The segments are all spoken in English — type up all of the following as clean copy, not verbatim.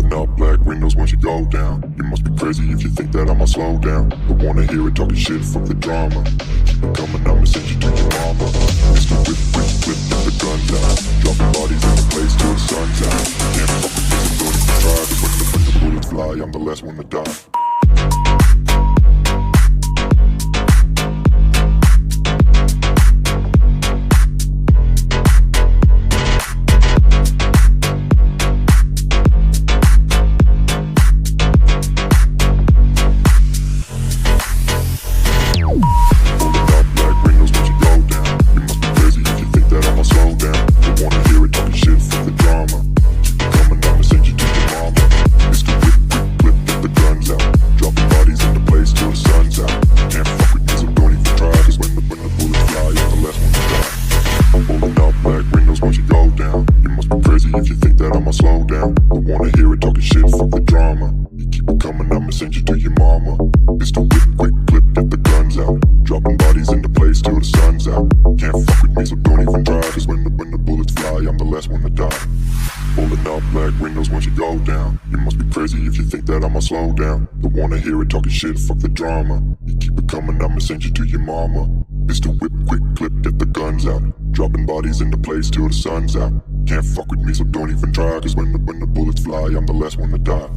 Rolling up black windows once you go down. You must be crazy if you think that I'ma slow down. Don't wanna hear it talking shit, fuck the drama. Keep it coming, I'ma send you to your mama. Mr. Whip, whip, whip, get the guns out. Dropping bodies in the place till the sun's out. Can't fuck with me, so don't even try. Cause when the bullets fly, I'm the last one to die. If you think that I'ma slow down, don't wanna hear it talking shit, fuck the drama. You keep it coming, I'ma send you to your mama. It's the whip, quick clip, get the guns out. Dropping bodies into place till the sun's out. Can't fuck with me, so don't even try. Cause when the bullets fly, I'm the last one to die. Rolling up black windows once you go down. You must be crazy if you think that I'ma slow down. Don't wanna hear it talking shit, fuck the drama. You keep it coming, I'ma send you to your mama. It's the whip, quick clip, get the guns out. Dropping bodies into place till the sun's out. Can't fuck with me, so don't even try. Cause when the bullets fly, I'm the last one to die.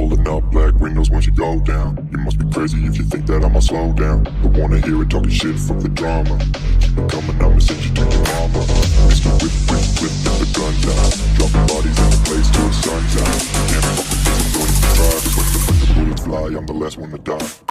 rolling up black windows when she go down. You must be crazy if you think that I'ma slow down. Don't wanna hear it talking shit from the drama. Keep it coming, I'ma send you to your mama. Mr. Whip, whip, whip, get the guns out. Dropping bodies in the place till the sun's out. Can't fuck with this, I'm going to try. Just when the bullets fly, I'm the last one to die.